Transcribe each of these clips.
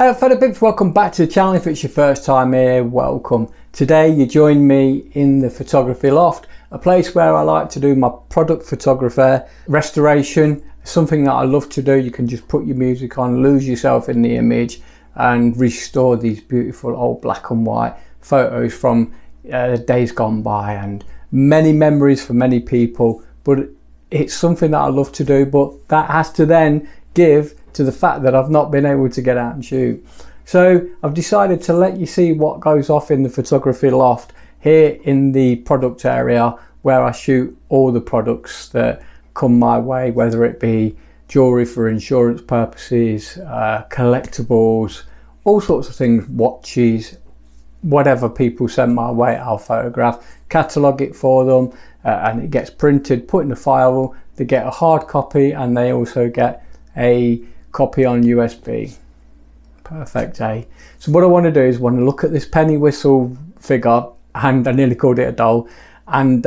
Fellow Pips, welcome back to the channel. If it's your first time here, welcome. Today you join me in the photography loft, a place where I like to do my product photography, restoration, something that I love to do. You can just put your music on, lose yourself in the image and restore these beautiful old black and white photos from days gone by, and many memories for many people. But it's something that I love to do, but that has to then give to the fact that I've not been able to get out and shoot. So I've decided to let you see what goes off in the photography loft here in the product area, where I shoot all the products that come my way, whether it be jewellery for insurance purposes, collectibles, all sorts of things, watches, whatever people send my way, I'll photograph, catalogue it for them, and it gets printed, put in a file. They get a hard copy and they also get a copy on USB. Perfect, eh? So what I want to do is want to look at this penny whistle figure, and I nearly called it a doll, and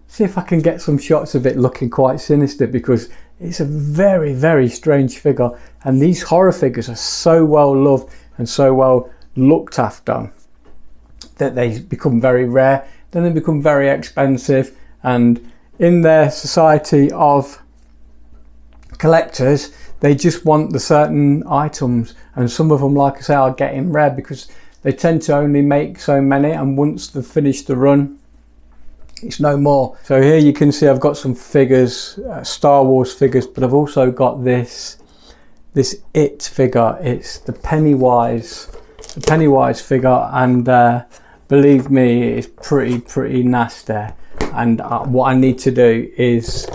see if I can get some shots of it looking quite sinister, because it's a very, very strange figure, and these horror figures are so well loved and so well looked after that they become very rare, then they become very expensive, and in their society of collectors, they just want the certain items, and some of them, like I say, are getting rare because they tend to only make so many, and once they've finished the run, it's no more. So here you can see I've got some figures, Star Wars figures, but I've also got this It figure. It's the Pennywise figure, and believe me, it's pretty nasty. And what I need to do is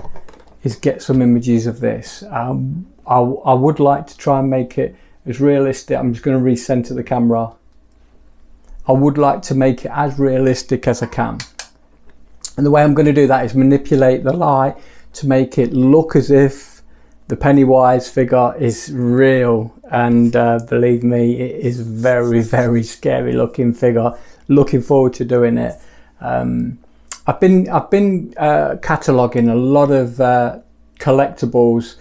get some images of this. I would like to try and make it as realistic. I'm just going to recenter the camera. I would like to make it as realistic as I can. And the way I'm going to do that is manipulate the light to make it look as if the Pennywise figure is real. And believe me, it is very, very scary looking figure. Looking forward to doing it. I've been cataloguing a lot of collectibles,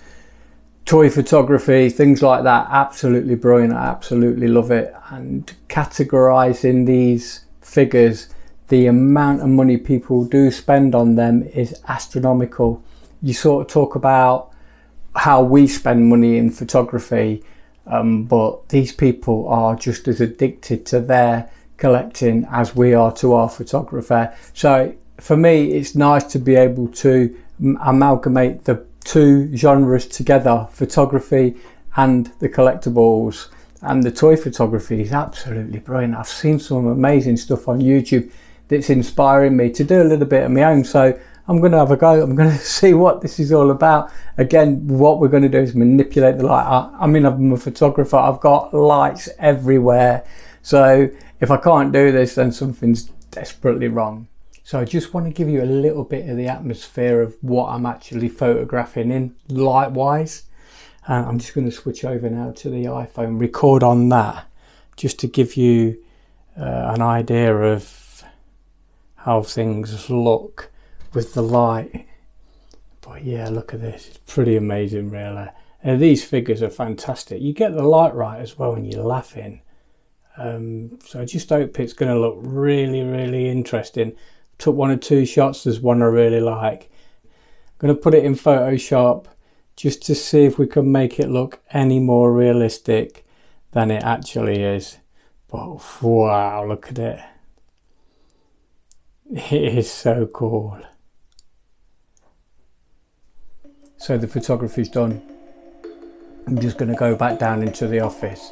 toy photography, things like that. Absolutely brilliant. I absolutely love it. And categorizing these figures, the amount of money people do spend on them is astronomical. You sort of talk about how we spend money in photography, but these people are just as addicted to their collecting as we are to our photography. So for me, it's nice to be able to amalgamate the two genres together, photography and the collectibles. And the toy photography is absolutely brilliant. I've seen some amazing stuff on YouTube that's inspiring me to do a little bit of my own. So I'm going to have a go. I'm going to see what this is all about. Again, what we're going to do is manipulate the light. I mean, I'm a photographer. I've got lights everywhere. So if I can't do this, then something's desperately wrong. So I just want to give you a little bit of the atmosphere of what I'm actually photographing in light wise. And I'm just going to switch over now to the iPhone, record on that, just to give you an idea of how things look with the light. But yeah, look at this. It's pretty amazing, really. And these figures are fantastic. You get the light right as well, and you're laughing. So I just hope it's going to look really, really interesting. Took one or two shots. There's one I really like. I'm going to put it in Photoshop just to see if we can make it look any more realistic than it actually is. But wow, look at it. It is so cool. So the photography's done. I'm just going to go back down into the office,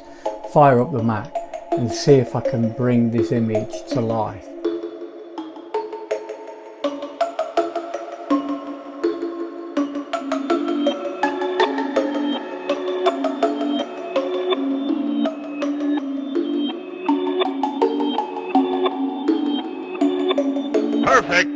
fire up the Mac, and see if I can bring this image to life. Perfect.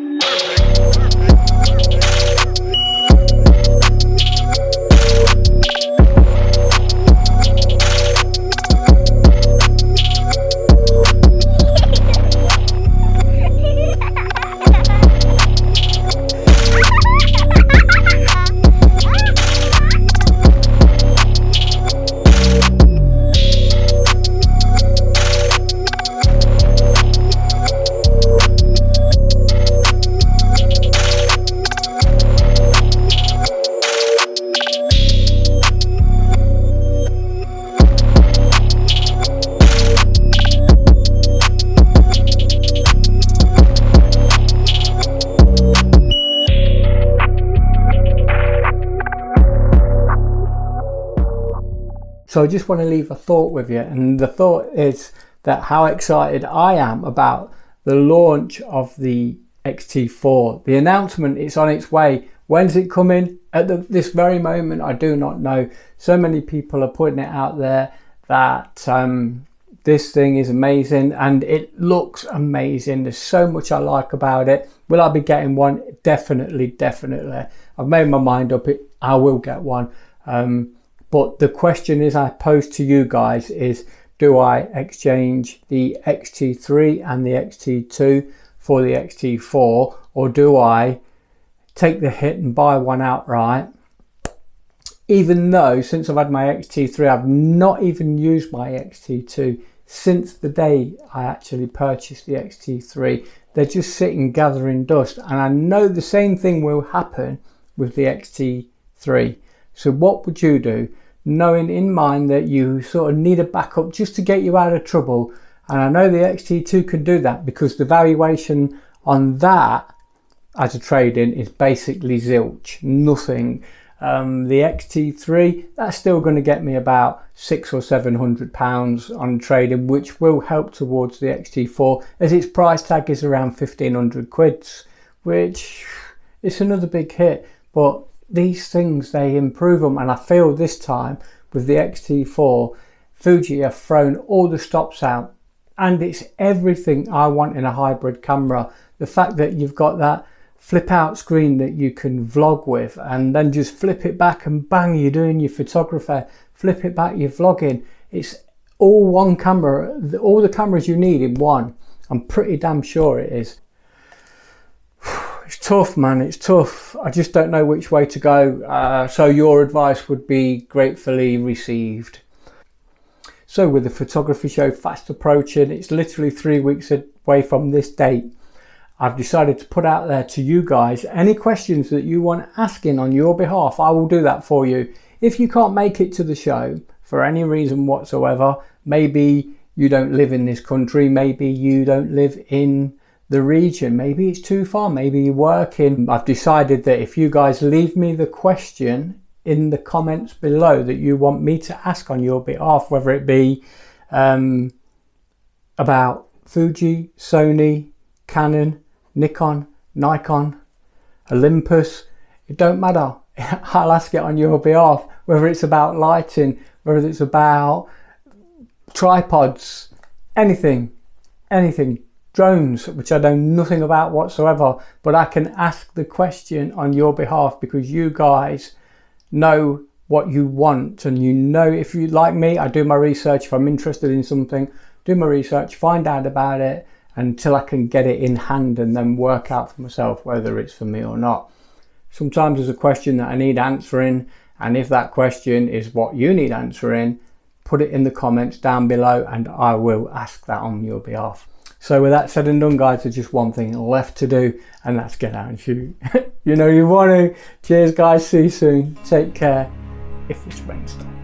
So I just want to leave a thought with you, and the thought is that how excited I am about the launch of the XT4. The announcement is on its way. When's it coming? At this very moment, I do not know. So many people are putting it out there that this thing is amazing and it looks amazing. There's so much I like about it. Will I be getting one? Definitely. I've made my mind up. I will get one. But the question is I pose to you guys is, do I exchange the XT3 and the XT2 for the XT4, or do I take the hit and buy one outright? Even though since I've had my XT3, I've not even used my XT2 since the day I actually purchased the XT3. They're just sitting gathering dust, and I know the same thing will happen with the XT3. So what would you do, knowing in mind that you sort of need a backup just to get you out of trouble? And I know the XT2 can do that because the valuation on that as a trade-in is basically zilch, nothing. The XT3, that's still going to get me about £600 or £700 on trade-in, which will help towards the XT4 as its price tag is around 1500 quids, which is another big hit. But these things, they improve them, and I feel this time with the XT4, Fuji have thrown all the stops out, and it's everything I want in a hybrid camera. The fact that you've got that flip out screen that you can vlog with, and then just flip it back and bang, you're doing your photography, flip it back, you're vlogging. It's all one camera, all the cameras you need in one. I'm pretty damn sure it is. It's tough, man, it's tough. I just don't know which way to go. So your advice would be gratefully received. So with the photography show fast approaching, it's literally 3 weeks away from this date, I've decided to put out there to you guys any questions that you want asking on your behalf. I will do that for you. If you can't make it to the show for any reason whatsoever, maybe you don't live in this country, maybe you don't live in the region, maybe it's too far, maybe you're working, I've decided that if you guys leave me the question in the comments below that you want me to ask on your behalf, whether it be about Fuji, Sony, Canon, Nikon, Nikon, Olympus, it don't matter. I'll ask it on your behalf, whether it's about lighting, whether it's about tripods, anything, drones, which I know nothing about whatsoever, but I can ask the question on your behalf because you guys know what you want, and you know, if you like me, I do my research. If I'm interested in something, do my research, find out about it until I can get it in hand and then work out for myself whether it's for me or not. Sometimes there's a question that I need answering, and if that question is what you need answering, put it in the comments down below and I will ask that on your behalf. So with that said and done, guys, there's just one thing left to do, and that's get out and shoot. You know you want to. Cheers, guys. See you soon. Take care. If this rain stops.